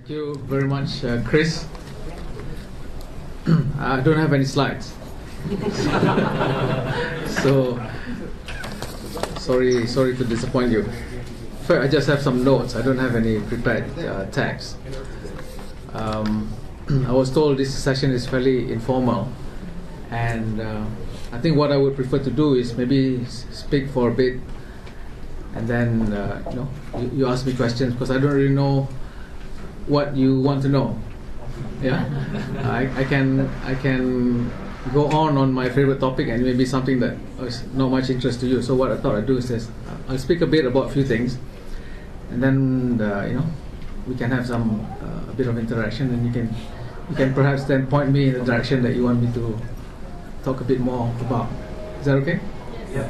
Thank you very much, Chris. I don't have any slides. So, sorry to disappoint you. In fact, I just have some notes. I don't have any prepared text. I was told this session is fairly informal, and I think what I would prefer to do is maybe speak for a bit, and then you ask me questions, because I don't really know what you want to know. Yeah, I can go on my favorite topic, and maybe something that is not much interest to you. So what I thought I'd do is this: I'll speak a bit about a few things, and then we can have some a bit of interaction, and you can perhaps then point me in the direction that you want me to talk a bit more about. Is that okay? Yeah.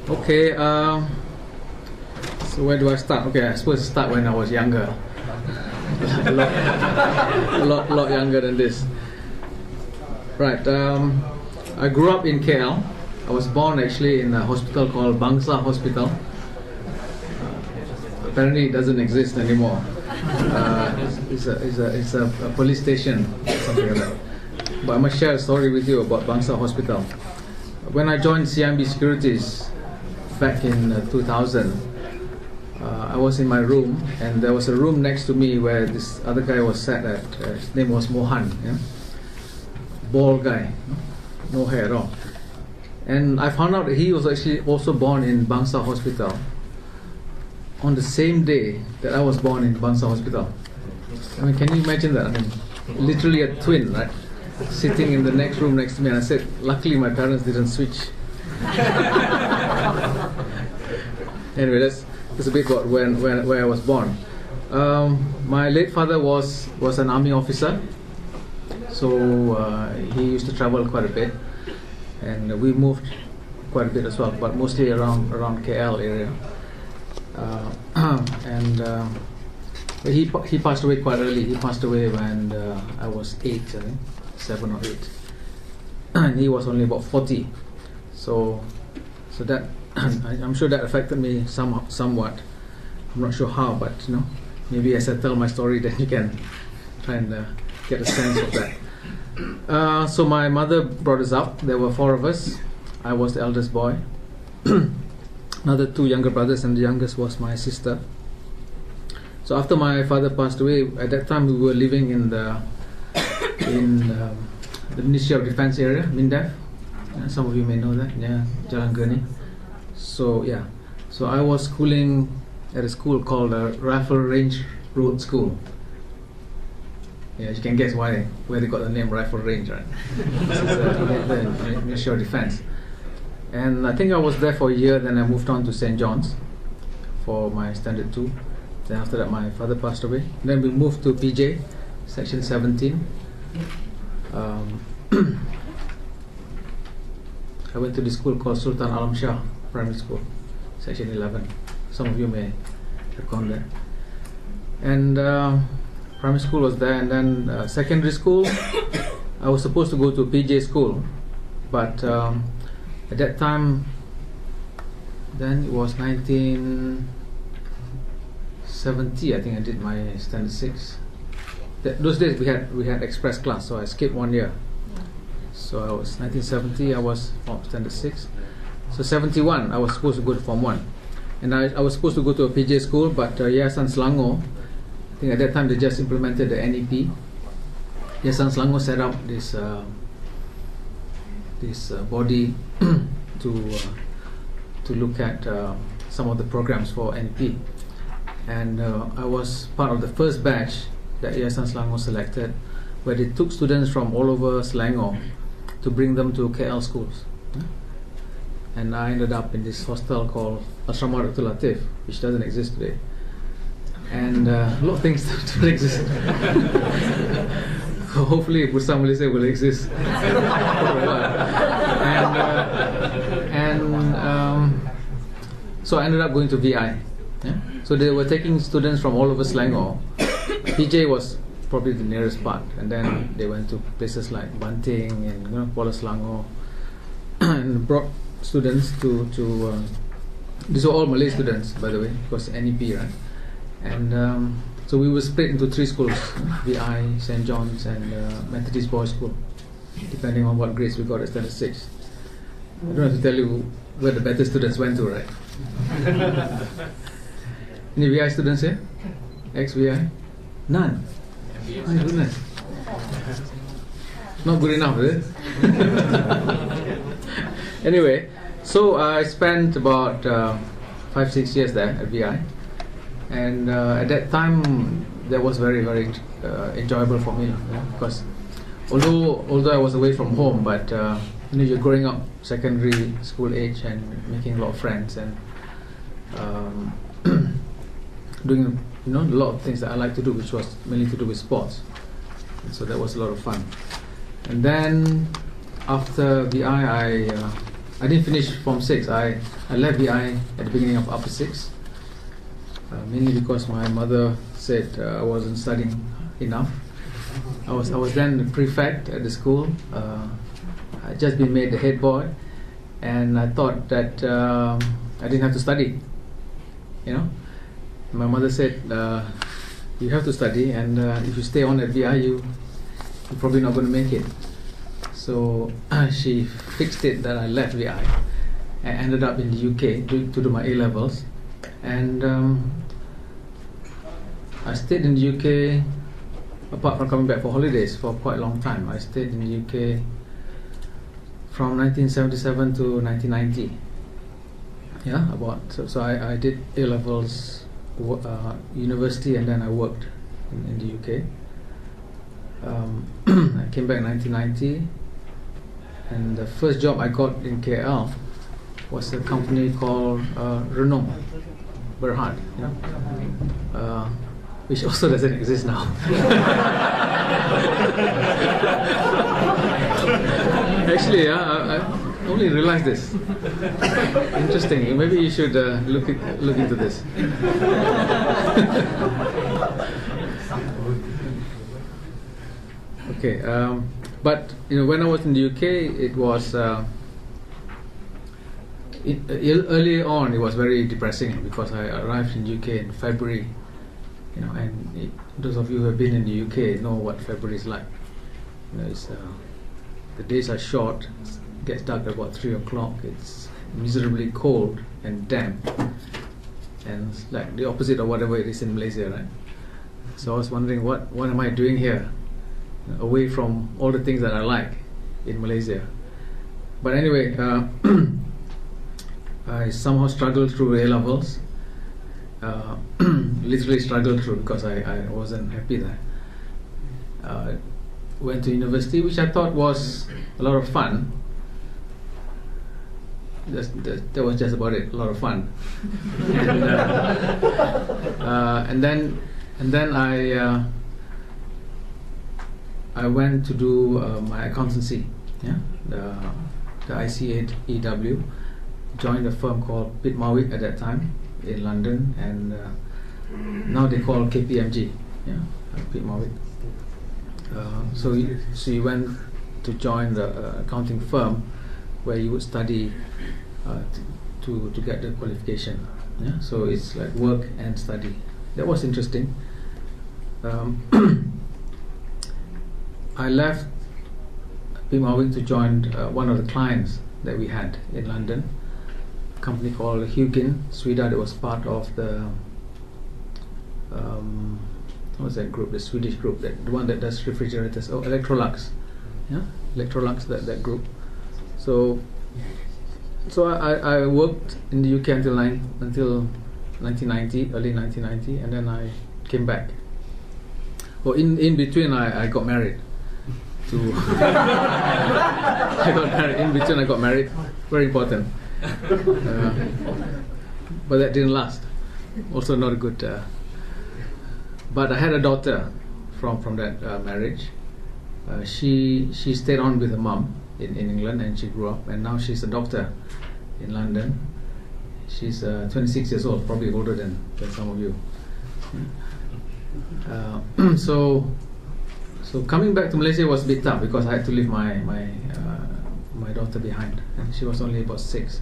Okay. So where do I start? Okay, I suppose to start when I was younger. a lot younger than this. Right. I grew up in KL. I was born actually in a hospital called Bursa Hospital. Apparently it doesn't exist anymore. It's a police station, something like that. But I must share a story with you about Bursa Hospital. When I joined CIMB Securities back in 2000, I was in my room, and there was a room next to me where this other guy was sat at. His name was Mohamed. Yeah? Bald guy, no hair at all. And I found out that he was actually also born in Bursa Hospital on the same day that I was born in Bursa Hospital. I mean, can you imagine that? I mean, literally a twin, right? Sitting in the next room next to me. And I said, luckily my parents didn't switch. Anyway, that's a bit about where I was born. My late father was an army officer, so he used to travel quite a bit, and we moved quite a bit as well, but mostly around KL area. He passed away quite early. He passed away when I was 8, I think, 7 or 8, and he was only about 40. So that I'm sure that affected me somewhat. I'm not sure how, but maybe as I tell my story, then you can try and get a sense of that. So my mother brought us up. There were 4 of us. I was the eldest boy. Another 2 younger brothers, and the youngest was my sister. So after my father passed away, at that time we were living in the Ministry of Defence area, MINDEF. Some of you may know that. Yeah, Jalan Geni. So yeah, so I was schooling at a school called Rifle Range Road School. Yeah, you can guess where they got the name Rifle Range, right? This is the Ministry of Defence. And I think I was there for a year. Then I moved on to St. John's for my Standard 2. Then after that, my father passed away. Then we moved to PJ, Section 17. I went to the school called Sultan Alam Shah Primary School, Section 11. Some of you may have gone there. And primary school was there, and then secondary school, I was supposed to go to PJ school, but at that time, then it was 1970. I think I did my Standard 6. Those days we had express class, so I skipped 1 year. So I was 1970. I was from Standard 6. So 71, I was supposed to go to Form 1, and I was supposed to go to a PJ school, but Yayasan Selangor, I think at that time they just implemented the NEP. Yayasan Selangor set up this body to look at some of the programs for NEP, and I was part of the first batch that Yayasan Selangor selected, where they took students from all over Selangor to bring them to KL schools. And I ended up in this hostel called Asrama Dr. Latif, which doesn't exist today. And a lot of things don't exist. Hopefully Bursa Malaysia will exist for a while. So I ended up going to VI. Yeah? So they were taking students from all over Selangor. PJ was probably the nearest part, and then they went to places like Banting and Kuala Selangor, and brought students to these were all Malay students, by the way, because NEP, right? And So we were split into 3 schools, VI, St. John's and Methodist Boys School, depending on what grades we got at Standard 6. I don't have to tell you where the better students went to, right? Any VI students here? Ex-VI? None? My goodness. Not good enough, is it? Anyway, so I spent about 5-6 years there at VI. And at that time, that was very, very enjoyable for me, because although I was away from home, but you're growing up secondary school age and making a lot of friends and doing a lot of things that I like to do, which was mainly to do with sports. And so that was a lot of fun. And then after VI, I didn't finish Form 6. I left VI at the beginning of Upper 6. Mainly because my mother said I wasn't studying enough. I was then the prefect at the school. I'd just been made the head boy, and I thought that I didn't have to study. My mother said, you have to study, and if you stay on at VI, you're probably not going to make it. So she fixed it that I left VI and ended up in the UK to do my A-levels. And I stayed in the UK, apart from coming back for holidays, for quite a long time. I stayed in the UK from 1977 to 1990. So I did A-levels, university, and then I worked in the UK. I came back in 1990, and the first job I got in KL was a company called Renault, Berhad, which also doesn't exist now. Actually, I only realized this. Interesting. Maybe you should look into this. Okay, but when I was in the UK, it was early on. It was very depressing because I arrived in the UK in February. And those of you who have been in the UK know what February is like. The days are short. It gets dark at about 3 o'clock. It's miserably cold and damp, and it's like the opposite of whatever it is in Malaysia, right? So I was wondering, what am I doing here, away from all the things that I like in Malaysia? But anyway, I somehow struggled through A-levels. Literally struggled through because I wasn't happy there. Went to university, which I thought was a lot of fun. That was just about it, a lot of fun. And then I went to do my accountancy, the ICAEW. Joined a firm called Pitt Marwick at that time in London, and now they call KPMG, Pitt Marwick. So you went to join the accounting firm where you would study to get the qualification. So it's like work and study. That was interesting. I left Pitt Marwick to join one of the clients that we had in London, a company called Hugin Sweda, that was part of the what was that group, the Swedish group, the one that does refrigerators, Electrolux, Electrolux, that group. So I worked in the UK until 1990, early 1990, and then I came back. Well, in between I got married. I got married. In between I got married. Very important. But that didn't last. Also not a good. But I had a daughter from that marriage. She stayed on with her mum in England, and she grew up, and now she's a doctor in London. She's 26 years old, probably older than some of you. So coming back to Malaysia was a bit tough because I had to leave my daughter behind, and she was only about 6.